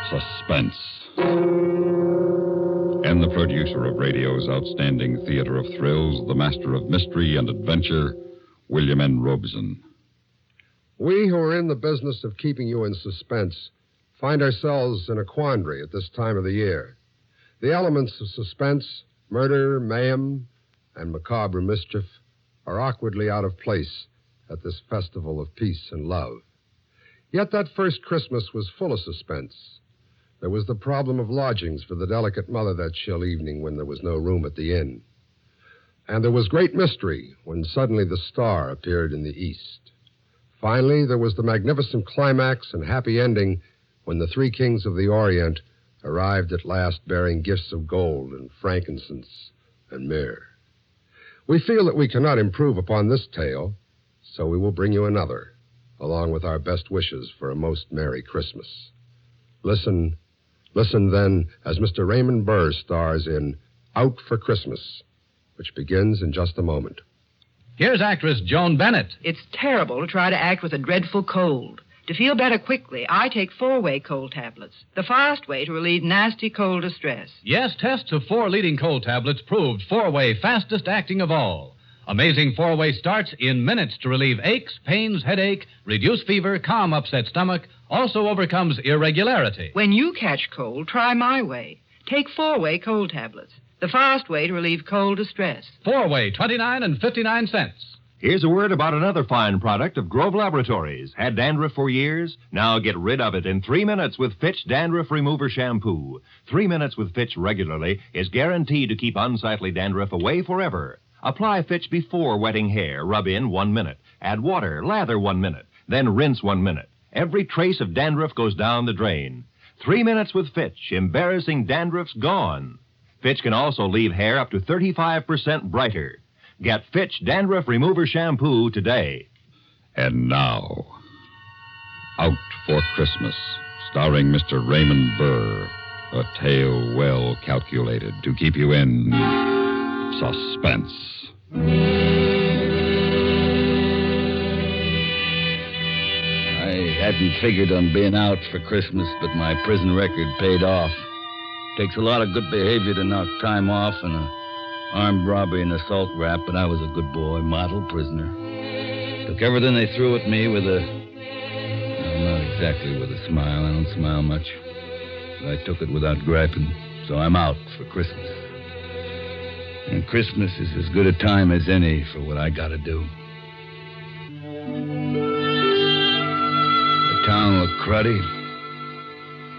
Suspense. And the producer of radio's outstanding theater of thrills, the master of mystery and adventure, William N. Robeson. We who are in the business of keeping you in suspense find ourselves in a quandary at this time of the year. The elements of suspense, murder, mayhem, and macabre mischief are awkwardly out of place at this festival of peace and love. Yet that first Christmas was full of suspense. There was the problem of lodgings for the delicate mother that chill evening when there was no room at the inn. And there was great mystery when suddenly the star appeared in the east. Finally, there was the magnificent climax and happy ending when the three kings of the Orient arrived at last bearing gifts of gold and frankincense and myrrh. We feel that we cannot improve upon this tale, so we will bring you another, along with our best wishes for a most Merry Christmas. Listen then, as Mr. Raymond Burr stars in Out for Christmas, which begins in just a moment. Here's actress Joan Bennett. It's terrible to try to act with a dreadful cold. To feel better quickly, I take 4-way cold tablets, the fast way to relieve nasty cold distress. Yes, tests of 4 leading cold tablets proved 4-way fastest acting of all. Amazing 4-way starts in minutes to relieve aches, pains, headache, reduce fever, calm upset stomach, also overcomes irregularity. When you catch cold, try my way. Take 4-way cold tablets, the fast way to relieve cold distress. 4-way, 29 and 59 cents. Here's a word about another fine product of Grove Laboratories. Had dandruff for years? Now get rid of it in 3 minutes with Fitch Dandruff Remover Shampoo. 3 minutes with Fitch regularly is guaranteed to keep unsightly dandruff away forever. Apply Fitch before wetting hair. Rub in 1 minute. Add water. Lather 1 minute. Then rinse 1 minute. Every trace of dandruff goes down the drain. 3 minutes with Fitch. Embarrassing dandruff's gone. Fitch can also leave hair up to 35% brighter. Get Fitch Dandruff Remover Shampoo today. And now, Out for Christmas, starring Mr. Raymond Burr, a tale well calculated to keep you in suspense. I hadn't figured on being out for Christmas, but my prison record paid off. Takes a lot of good behavior to knock time off and armed robbery and assault rap, but I was a good boy, model prisoner. Took everything they threw at me with not exactly with a smile. I don't smile much. But I took it without griping, so I'm out for Christmas. And Christmas is as good a time as any for what I gotta do. The town looked cruddy.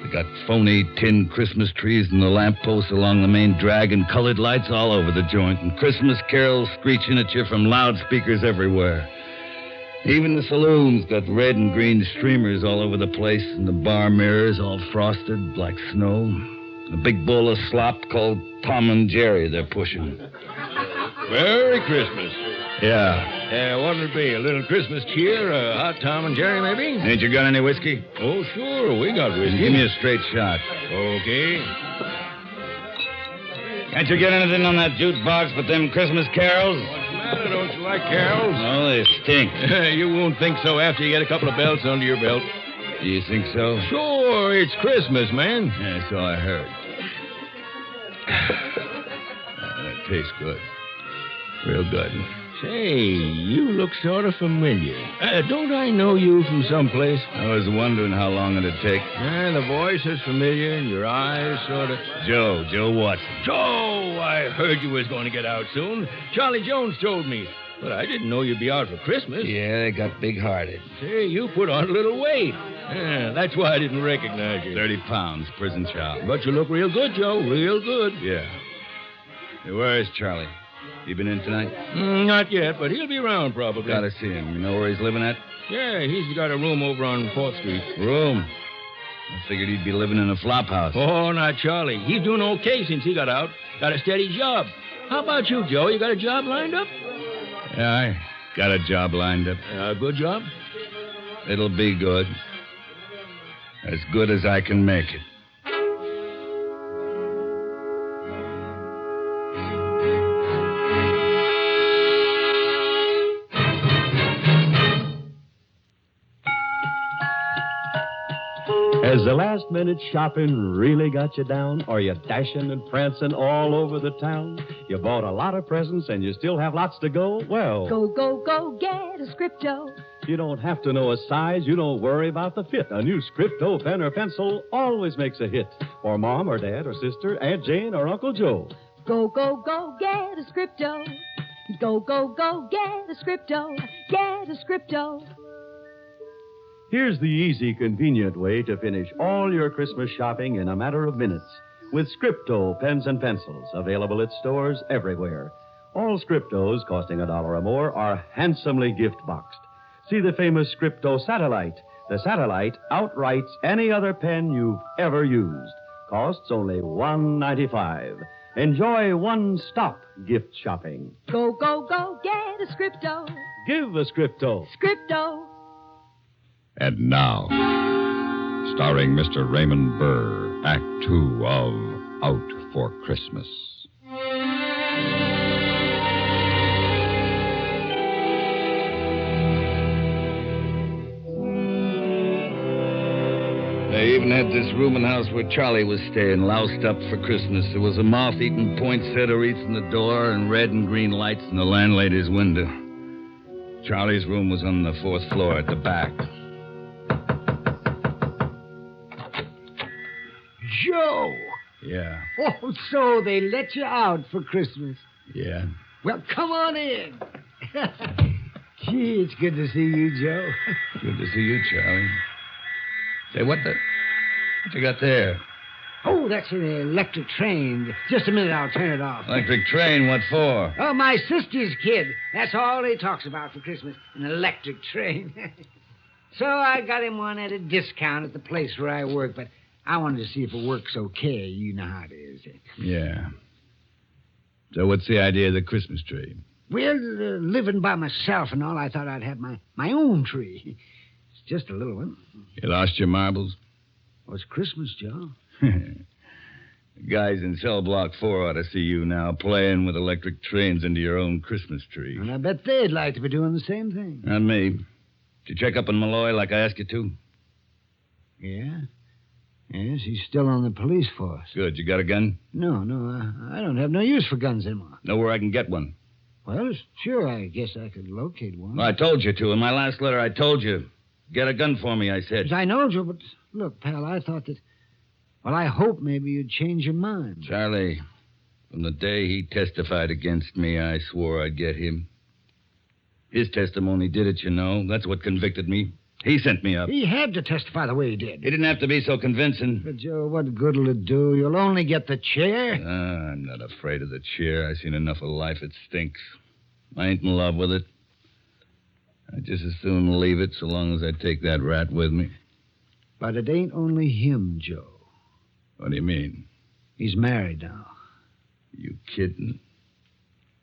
They got phony tin Christmas trees and the lampposts along the main drag and colored lights all over the joint and Christmas carols screeching at you from loudspeakers everywhere. Even the saloons got red and green streamers all over the place and the bar mirrors all frosted like snow. A big bowl of slop called Tom and Jerry they're pushing. Merry Christmas. Yeah. What'll it be? A little Christmas cheer? A hot Tom and Jerry, maybe? Ain't you got any whiskey? Oh, sure. We got whiskey. Give me a straight shot. Okay. Can't you get anything on that jukebox but them Christmas carols? What's the matter? Don't you like carols? Oh, they stink. You won't think so after you get a couple of belts under your belt. Do you think so? Sure. It's Christmas, man. Yeah, so I heard. That tastes good. Real good. Say, you look sort of familiar. Don't I know you from someplace? I was wondering how long it'd take. The voice is familiar, and your eyes sort of... Joe Watson. Joe! I heard you was going to get out soon. Charlie Jones told me. But I didn't know you'd be out for Christmas. Yeah, they got big-hearted. Say, you put on a little weight. That's why I didn't recognize you. 30 pounds, prison chow. But you look real good, Joe. Real good. Yeah. Hey, where is Charlie? He been in tonight? Not yet, but he'll be around probably. Gotta see him. You know where he's living at? Yeah, he's got a room over on 4th Street. Room? I figured he'd be living in a flop house. Oh, not Charlie. He's doing okay since he got out. Got a steady job. How about you, Joe? You got a job lined up? Yeah, I got a job lined up. A good job? It'll be good. As good as I can make it. Has the last-minute shopping really got you down? Are you dashing and prancing all over the town? You bought a lot of presents and you still have lots to go? Well, Go, go, go, get a Scripto. you don't have to know a size. You don't worry about the fit. A new Scripto pen or pencil always makes a hit. For Mom or Dad or Sister, Aunt Jane or Uncle Joe. Go, go, go, get a Scripto. Go, go, go, get a Scripto. Get a Scripto. Here's the easy, convenient way to finish all your Christmas shopping in a matter of minutes. With Scripto pens and pencils, available at stores everywhere. All Scriptos, costing $1 or more, are handsomely gift-boxed. See the famous Scripto Satellite. The Satellite outwrites any other pen you've ever used. Costs only $1.95. Enjoy one-stop gift shopping. Go, go, go, get a Scripto. Give a Scripto. Scripto. And now, starring Mr. Raymond Burr, Act Two of Out for Christmas. They even had this rooming house where Charlie was staying, loused up for Christmas. There was a moth-eaten poinsettia wreath in the door and red and green lights in the landlady's window. Charlie's room was on the 4th floor at the back. Joe! Yeah. Oh, so they let you out for Christmas. Yeah. Well, come on in. Gee, it's good to see you, Joe. Good to see you, Charlie. Say, what you got there? Oh, that's an electric train. Just a minute, I'll turn it off. Electric train, what for? Oh, my sister's kid. That's all he talks about for Christmas, an electric train. So I got him one at a discount at the place where I work, but I wanted to see if it works okay. You know how it is. Yeah. So what's the idea of the Christmas tree? Well, living by myself and all, I thought I'd have my own tree. It's just a little one. You lost your marbles? Oh, it's Christmas, Joe. Guys in cell block 4 ought to see you now playing with electric trains into your own Christmas tree. And I bet they'd like to be doing the same thing. Not me. Did you check up on Malloy like I asked you to? Yeah? Yes, he's still on the police force. Good. You got a gun? No, I don't have no use for guns anymore. Know where I can get one? Well, sure, I guess I could locate one. Well, I told you to. In my last letter, I told you. Get a gun for me, I said. Yes, I know, Joe, but look, pal, I thought that... Well, I hope maybe you'd change your mind. Charlie, from the day he testified against me, I swore I'd get him. His testimony did it, you know. That's what convicted me. He sent me up. He had to testify the way he did. He didn't have to be so convincing. But, Joe, what good'll it do? You'll only get the chair. I'm not afraid of the chair. I've seen enough of life. It stinks. I ain't in love with it. I'd just as soon leave it so long as I take that rat with me. But it ain't only him, Joe. What do you mean? He's married now. You kidding?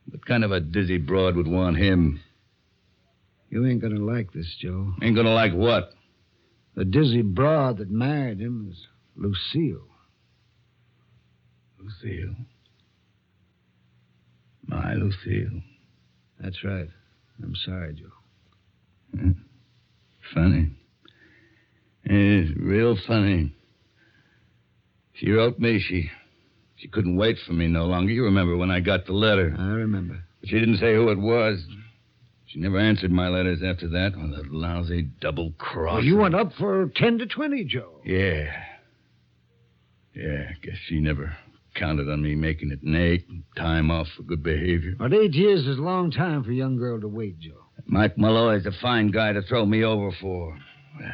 What kind of a dizzy broad would want him? You ain't gonna like this, Joe. Ain't gonna like what? The dizzy broad that married him is Lucille. Lucille? My Lucille. That's right. I'm sorry, Joe. Funny. It's real funny. She wrote me. She couldn't wait for me no longer. You remember when I got the letter. I remember. But she didn't say who it was. She never answered my letters after that. Oh, that lousy double-cross. Well, you went up for 10 to 20, Joe. Yeah. Yeah, I guess she never counted on me making it an 8 and time off for good behavior. But 8 years is a long time for a young girl to wait, Joe. Mike Malloy's a fine guy to throw me over for. Well,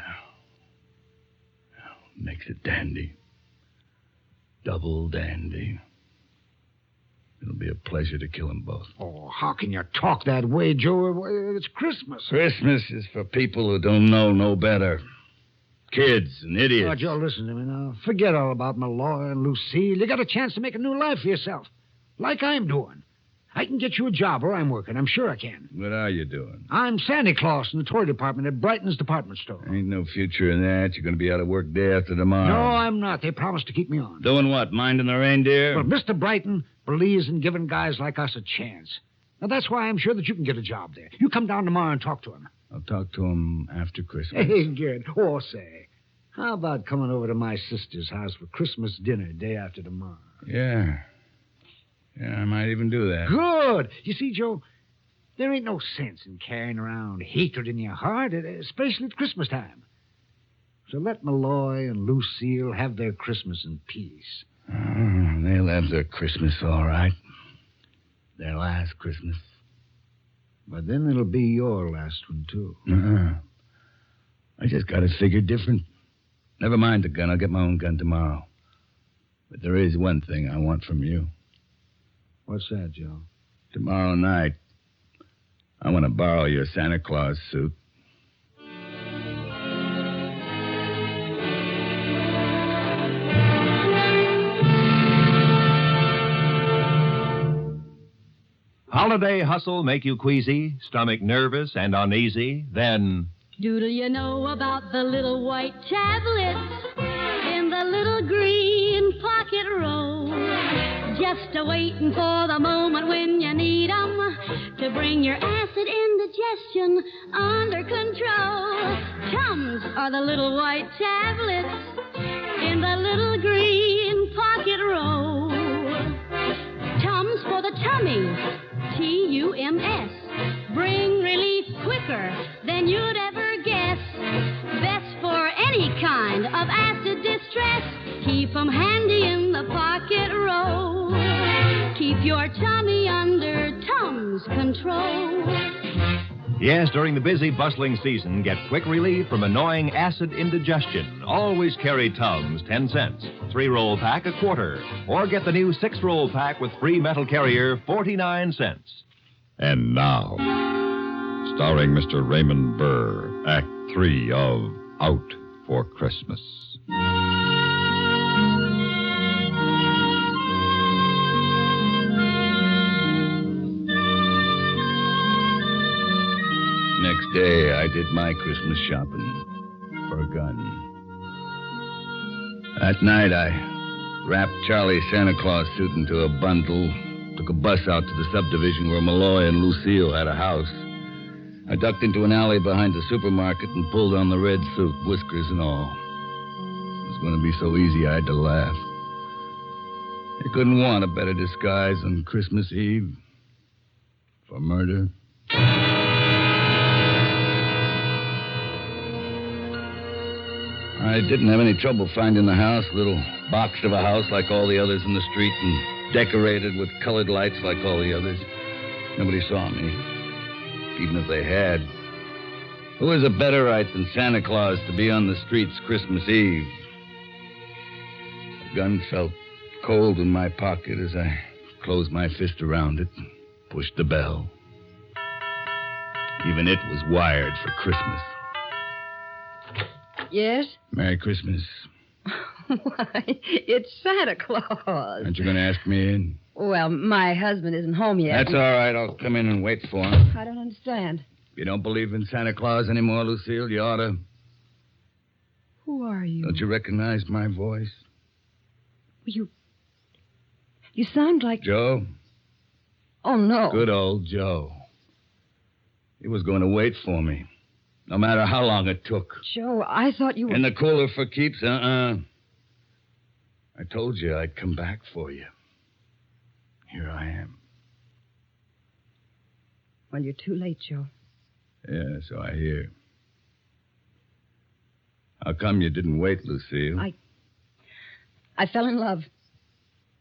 makes it dandy. Double dandy. It'll be a pleasure to kill them both. Oh, how can you talk that way, Joe? It's Christmas. Christmas is for people who don't know no better. Kids and idiots. Oh, Joe, listen to me now. Forget all about Malloy and Lucille. You got a chance to make a new life for yourself, like I'm doing. I can get you a job where I'm working. I'm sure I can. What are you doing? I'm Santa Claus in the toy department at Brighton's department store. Ain't no future in that. You're going to be out of work day after tomorrow. No, I'm not. They promised to keep me on. Doing what? Minding the reindeer? Well, Mr. Brighton believes in giving guys like us a chance. Now, that's why I'm sure that you can get a job there. You come down tomorrow and talk to him. I'll talk to him after Christmas. Hey, good. Oh, say. How about coming over to my sister's house for Christmas dinner day after tomorrow? Yeah. Yeah, I might even do that. Good. You see, Joe, there ain't no sense in carrying around hatred in your heart, especially at Christmas time. So let Malloy and Lucille have their Christmas in peace. Oh, they'll have their Christmas all right. Their last Christmas. But then it'll be your last one, too. I just got it figured different. Never mind the gun. I'll get my own gun tomorrow. But there is one thing I want from you. What's that, Joe? Tomorrow night, I want to borrow your Santa Claus suit. Holiday hustle make you queasy, stomach nervous and uneasy? Then Doodle you know about the little white tablets in the little green pocket roll? Just a-waiting for the moment when you need 'em to bring your acid indigestion under control. Tums are the little white tablets in the little green pocket roll. Tums for the tummy. Tums. Bring relief quicker than you'd ever guess. Best for any kind of acid distress. Keep 'em handy in the pocket roll. Keep your tummy under Tums control. yes, during the busy, bustling season, get quick relief from annoying acid indigestion. Always carry Tums, 10 cents. 3-roll pack, a quarter. Or get the new 6-roll pack with free metal carrier, 49 cents. And now, starring Mr. Raymond Burr, Act 3 of Out for Christmas. Next day, I did my Christmas shopping for a gun. That night, I wrapped Charlie's Santa Claus suit into a bundle, took a bus out to the subdivision where Malloy and Lucille had a house. I ducked into an alley behind the supermarket and pulled on the red suit, whiskers and all. It was going to be so easy I had to laugh. You couldn't want a better disguise on Christmas Eve for murder. I didn't have any trouble finding the house, little boxed of a house like all the others in the street and decorated with colored lights like all the others. Nobody saw me, even if they had. Who has a better right than Santa Claus to be on the streets Christmas Eve? The gun felt cold in my pocket as I closed my fist around it and pushed the bell. Even it was wired for Christmas. Yes? Merry Christmas. Why, it's Santa Claus. Aren't you going to ask me in? Well, my husband isn't home yet. That's all right. I'll come in and wait for him. I don't understand. You don't believe in Santa Claus anymore, Lucille? You ought to. Who are you? Don't you recognize my voice? You sound like... Joe? Oh, no. Good old Joe. He was going to wait for me, no matter how long it took. Joe, I thought you were... In the cooler for keeps? I told you I'd come back for you. Here I am. Well, you're too late, Joe. Yeah, so I hear. How come you didn't wait, Lucille? I fell in love.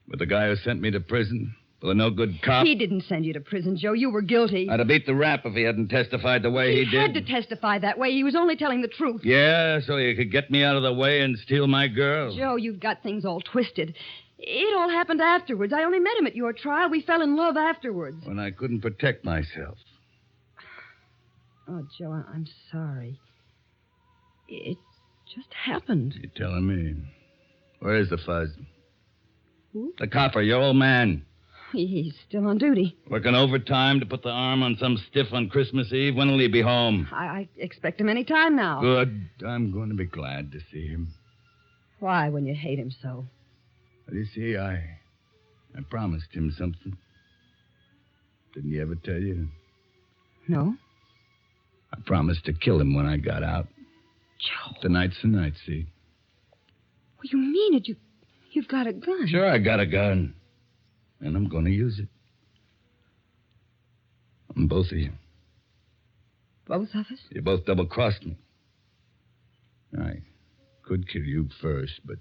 With the guy who sent me to prison? With a no-good cop? He didn't send you to prison, Joe. You were guilty. I'd have beat the rap if he hadn't testified the way he did. He had to testify that way. He was only telling the truth. Yeah, so you could get me out of the way and steal my girl. Joe, you've got things all twisted. It all happened afterwards. I only met him at your trial. We fell in love afterwards. When I couldn't protect myself. Oh, Joe, I'm sorry. It just happened. You're telling me. Where's the fuzz? Who? The copper, your old man. He's still on duty. Working overtime to put the arm on some stiff on Christmas Eve. When will he be home? I expect him any time now. Good. I'm going to be glad to see him. Why, when you hate him so? Well, you see, I promised him something. Didn't he ever tell you? No. I promised to kill him when I got out. Joe. Tonight's the night, see? You mean it? You've got a gun. Sure, I got a gun. And I'm going to use it. On both of you. Both of us? You both double-crossed me. I could kill you first, but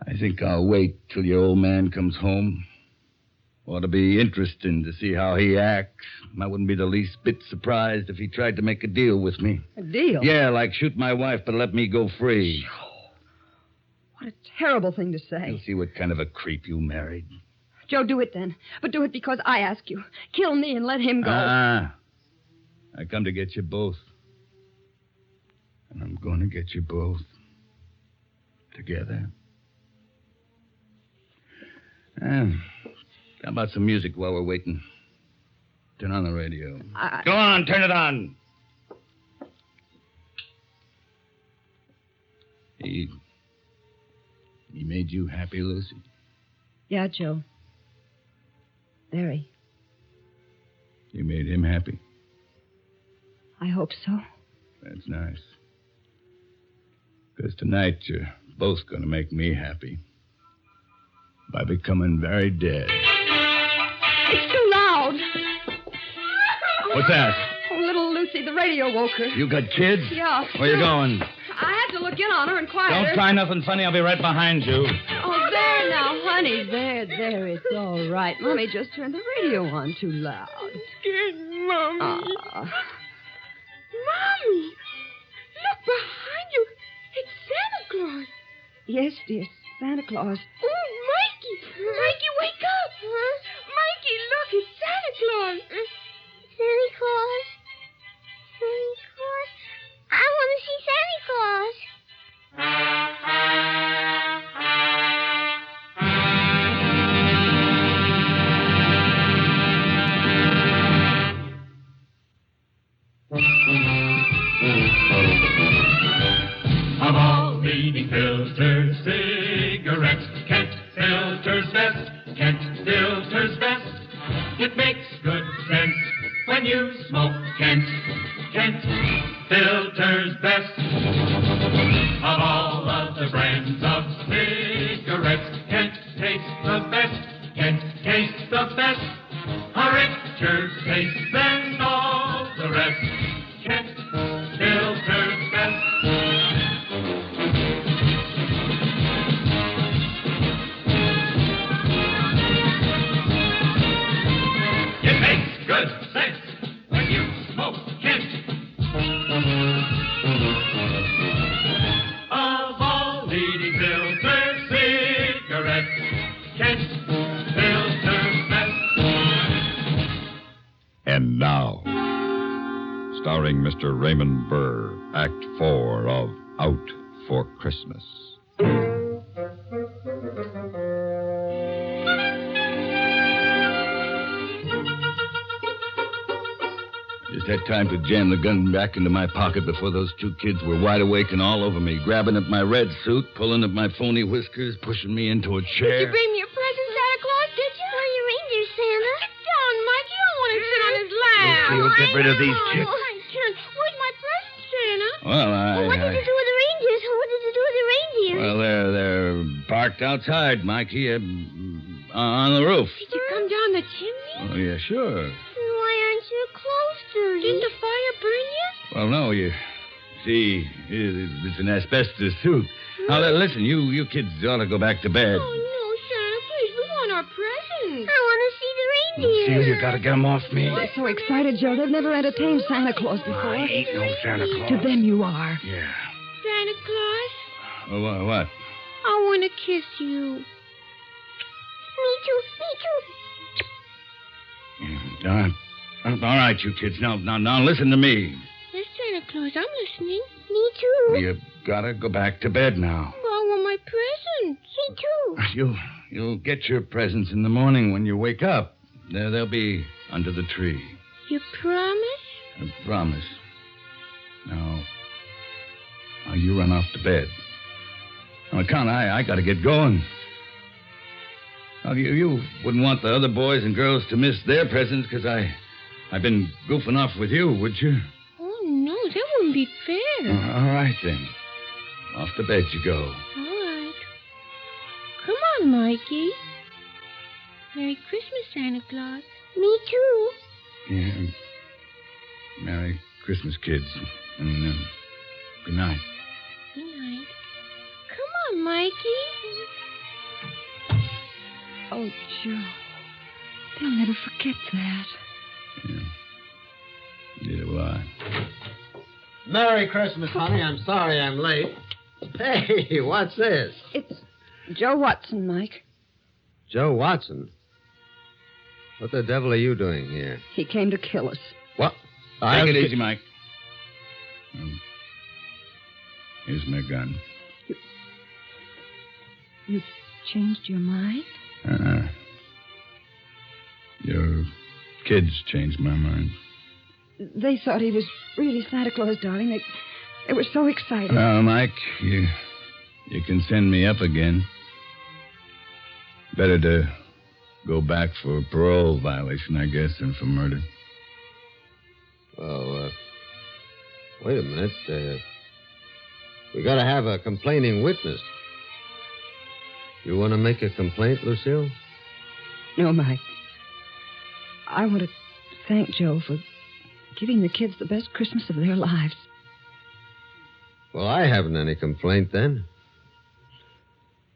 I think I'll wait till your old man comes home. Ought to be interesting to see how he acts. I wouldn't be the least bit surprised if he tried to make a deal with me. A deal? Yeah, like shoot my wife but let me go free. What a terrible thing to say. You'll see what kind of a creep you married. Joe, do it then. But do it because I ask you. Kill me and let him go. I come to get you both. And I'm going to get you both. Together. How about some music while we're waiting? Turn on the radio. Go on, turn it on. He made you happy, Lucy? Yeah, Joe. Very. You made him happy? I hope so. That's nice. Because tonight you're both going to make me happy. By becoming very dead. It's too loud. What's that? Oh, little Lucy, the radio woke her. You got kids? Yeah. Where you going? I had to look in on her and quiet her. Don't try nothing funny. I'll be right behind you. Oh, there now, honey. There. It's all right. Mommy just turned the radio on too loud. I'm scared, Mommy. Mommy, look behind you. It's Santa Claus. Yes, dear, Santa Claus. Oh, Mikey, wake up. Mikey, look, it's Santa Claus. Santa Claus? Santa Claus? I want to see Santa Claus. Of all leading filters, cigarettes, Kent Filter's best. Kent Filter's best. It makes good sense when you smoke Kent. Kent Filter's best. Of all of the brands of cigarettes, Kent tastes the best. Kent tastes the best. A richer taste than all the rest. Kent Filter's best. It makes good sense when you smoke Kent. Of all leading filter cigarettes, Kent Filter's best. And now, starring Mr. Raymond Burr, Act 4 of Out for Christmas. Just had time to jam the gun back into my pocket before those two kids were wide awake and all over me, grabbing at my red suit, pulling at my phony whiskers, pushing me into a chair. Did you bring me a present, Santa Claus, did you? Where are your reindeer, Santa? Sit down, Mikey. I want to sit on his lap. Lucy, you'll get rid of these chicks. My turn. Where's my present, Santa? Well, What did you do with the reindeers? What did you do with the reindeers? Well, they're parked outside, Mikey, on the roof. Did you come down the chimney? Oh, yeah, sure. Why aren't your clothes dirty? Didn't the fire burn you? Well, no, you see, it's an asbestos suit. Now, listen, you kids ought to go back to bed. Oh, no, Santa, please. We want our presents. I want to see the reindeer. See, you gotta get them off me. They're so excited, Joe. They've never entertained Santa Claus before. I ain't no Santa Claus. To them you are. Yeah. Santa Claus, Well, what? I want to kiss you. Me too. All right, you kids. Now, listen to me. Yes, Santa Claus, I'm listening. Me too. You gotta go back to bed now. Well, I want my presents. Me too. You'll get your presents in the morning when you wake up. They'll be under the tree. You promise? I promise. Now, you run off to bed. On account, I gotta get going. Now, you wouldn't want the other boys and girls to miss their presents because I've been goofing off with you, would you? Oh, no, that wouldn't be fair. All right, then. Off to bed you go. All right. Come on, Mikey. Merry Christmas, Santa Claus. Me too. Yeah. Merry Christmas, kids. And good night. Good night. Come on, Mikey. Oh, Joe. They'll never forget that. Yeah. Neither will I. Merry Christmas, honey. I'm sorry I'm late. Hey, what's this? It's Joe Watson, Mike. Joe Watson? What the devil are you doing here? He came to kill us. What? Take it easy, Mike. Here's my gun. You changed your mind? Your kids changed my mind. They thought he was really Santa Claus, darling. They were so excited. Well, Mike, you can send me up again. Better to go back for a parole violation, I guess, than for murder. Well, wait a minute. We gotta have a complaining witness. You want to make a complaint, Lucille? No, Mike. I want to thank Joe for giving the kids the best Christmas of their lives. Well, I haven't any complaint then.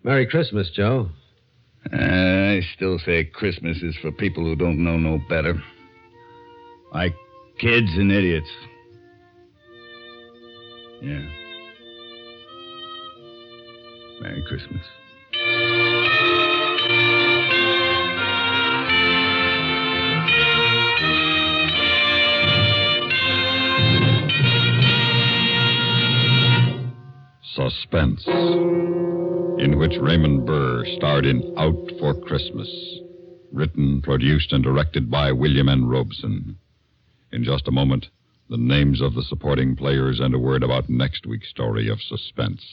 Merry Christmas, Joe. I still say Christmas is for people who don't know no better. Like kids and idiots. Yeah. Merry Christmas. Suspense, in which Raymond Burr starred in Out for Christmas, written, produced, and directed by William N. Robeson. In just a moment, the names of the supporting players and a word about next week's story of Suspense.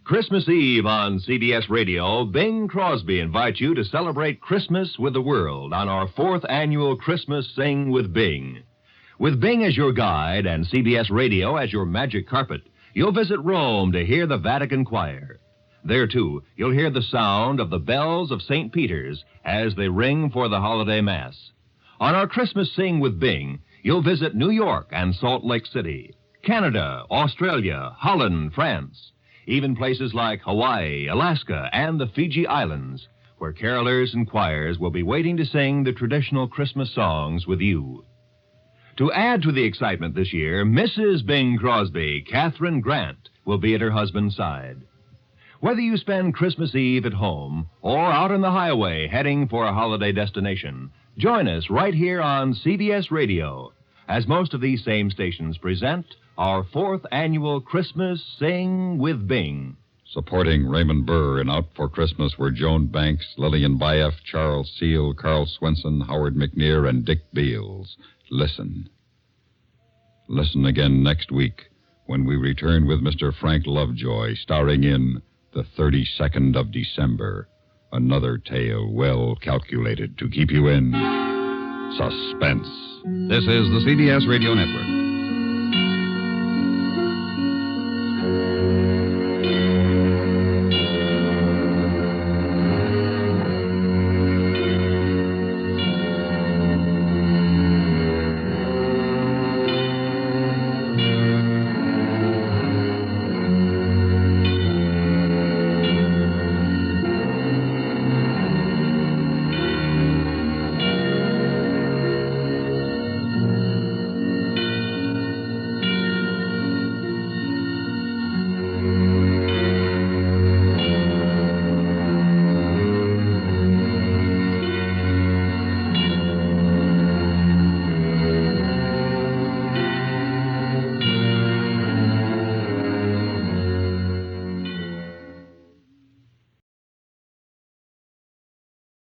Christmas Eve on CBS Radio, Bing Crosby invites you to celebrate Christmas with the world on our 4th annual Christmas Sing with Bing. With Bing as your guide and CBS Radio as your magic carpet, you'll visit Rome to hear the Vatican Choir. There, too, you'll hear the sound of the bells of St. Peter's as they ring for the holiday Mass. On our Christmas Sing with Bing, you'll visit New York and Salt Lake City, Canada, Australia, Holland, France, even places like Hawaii, Alaska, and the Fiji Islands, where carolers and choirs will be waiting to sing the traditional Christmas songs with you. To add to the excitement this year, Mrs. Bing Crosby, Catherine Grant, will be at her husband's side. Whether you spend Christmas Eve at home or out on the highway heading for a holiday destination, join us right here on CBS Radio, as most of these same stations present our 4th annual Christmas Sing with Bing. Supporting Raymond Burr in Out for Christmas were Joan Banks, Lillian Bayef, Charles Seal, Carl Swenson, Howard McNear, and Dick Beals. Listen. Listen again next week when we return with Mr. Frank Lovejoy, starring in The 32nd of December, another tale well calculated to keep you in suspense. This is the CBS Radio Network.